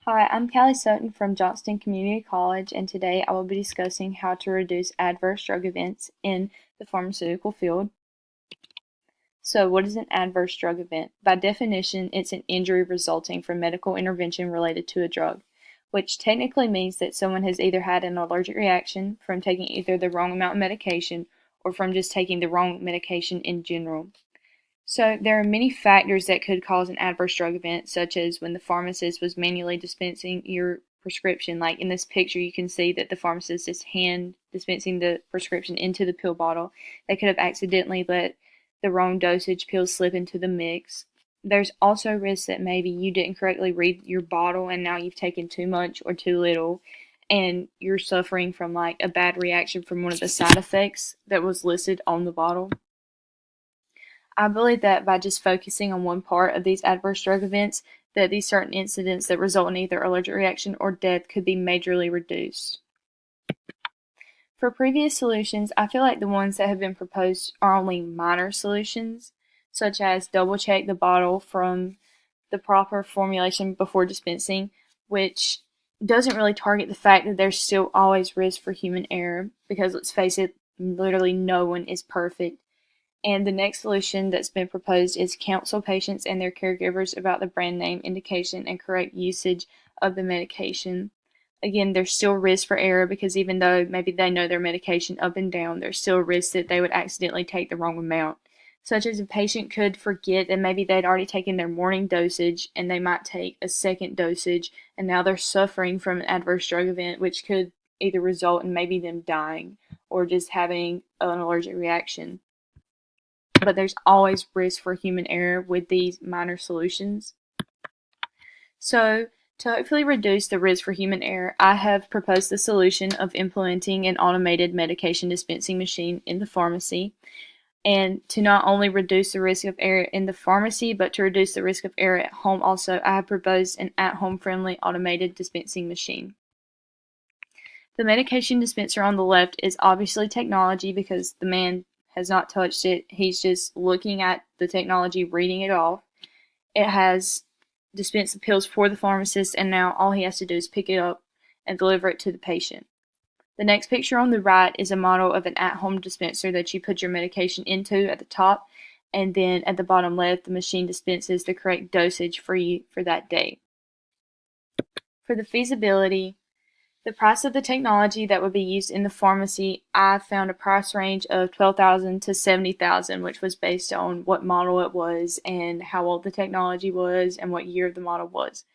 Hi, I'm Callie Sutton from Johnston Community College, and today I will be discussing how to reduce adverse drug events in the pharmaceutical field. So, what is an adverse drug event? By definition, it's an injury resulting from medical intervention related to a drug, which technically means that someone has either had an allergic reaction from taking either the wrong amount of medication or from just taking the wrong medication in general. So, there are many factors that could cause an adverse drug event, such as when the pharmacist was manually dispensing your prescription. Like in this picture, you can see that the pharmacist is hand dispensing the prescription into the pill bottle. They could have accidentally let the wrong dosage pills slip into the mix. There's also risk that maybe you didn't correctly read your bottle and now you've taken too much or too little, and you're suffering from like a bad reaction from one of the side effects that was listed on the bottle. I believe that by just focusing on one part of these adverse drug events, that these certain incidents that result in either allergic reaction or death could be majorly reduced. For previous solutions, I feel like the ones that have been proposed are only minor solutions, such as double check the bottle from the proper formulation before dispensing, which doesn't really target the fact that there's still always risk for human error, because let's face it, literally no one is perfect. And the next solution that's been proposed is counsel patients and their caregivers about the brand name indication and correct usage of the medication. Again, there's still risk for error because even though maybe they know their medication up and down, there's still risk that they would accidentally take the wrong amount. Such as a patient could forget that maybe they'd already taken their morning dosage and they might take a second dosage, and now they're suffering from an adverse drug event, which could either result in maybe them dying or just having an allergic reaction. But there's always risk for human error with these minor solutions. So, to hopefully reduce the risk for human error, I have proposed the solution of implementing an automated medication dispensing machine in the pharmacy. And to not only reduce the risk of error in the pharmacy, but to reduce the risk of error at home also, I have proposed an at-home friendly automated dispensing machine. The medication dispenser on the left is obviously technology because the man has not touched it. He's just looking at the technology, reading it off. It has dispensed the pills for the pharmacist, and now all he has to do is pick it up and deliver it to the patient. The next picture on the right is a model of an at-home dispenser that you put your medication into at the top, and then at the bottom left, the machine dispenses the correct dosage for you for that day. For the feasibility, the price of the technology that would be used in the pharmacy, I found a price range of $12,000 to $70,000, which was based on what model it was and how old the technology was and what year the model was.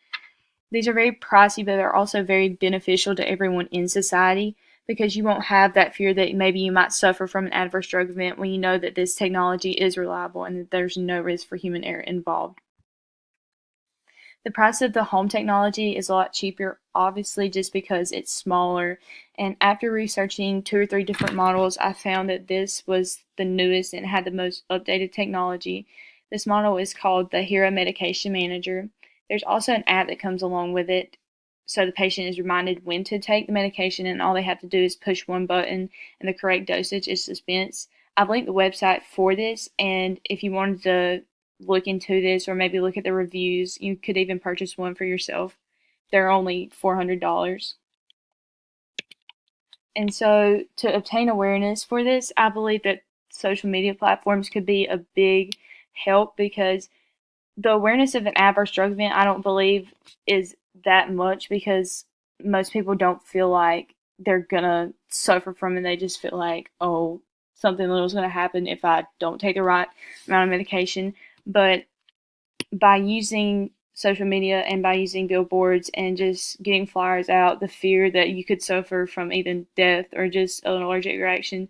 These are very pricey, but they're also very beneficial to everyone in society because you won't have that fear that maybe you might suffer from an adverse drug event when you know that this technology is reliable and that there's no risk for human error involved. The price of the home technology is a lot cheaper, obviously, just because it's smaller. And after researching 2 or 3 different models, I found that this was the newest and had the most updated technology. This model is called the Hero Medication Manager. There's also an app that comes along with it, so the patient is reminded when to take the medication, and all they have to do is push one button and the correct dosage is dispensed. I've linked the website for this, and if you wanted to look into this or maybe look at the reviews, you could even purchase one for yourself. They're only $400. And so to obtain awareness for this, I believe that social media platforms could be a big help because the awareness of an adverse drug event, I don't believe, is that much because most people don't feel like they're gonna suffer from it. They just feel like, oh, something little is gonna happen if I don't take the right amount of medication. But by using social media and by using billboards and just getting flyers out, the fear that you could suffer from either death or just an allergic reaction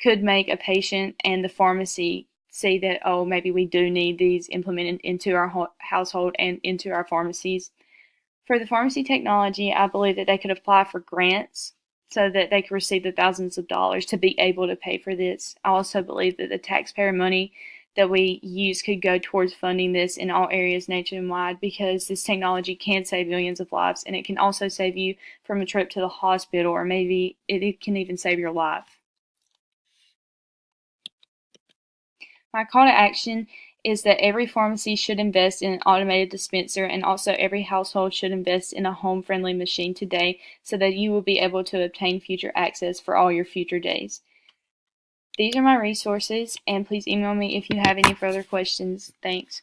could make a patient and the pharmacy see that, oh, maybe we do need these implemented into our household and into our pharmacies. For the pharmacy technology, I believe that they could apply for grants so that they could receive the thousands of dollars to be able to pay for this. I also believe that the taxpayer money that we use could go towards funding this in all areas nationwide because this technology can save millions of lives, and it can also save you from a trip to the hospital, or maybe it can even save your life. My call to action is that every pharmacy should invest in an automated dispenser, and also every household should invest in a home-friendly machine today so that you will be able to obtain future access for all your future days. These are my resources, and please email me if you have any further questions. Thanks.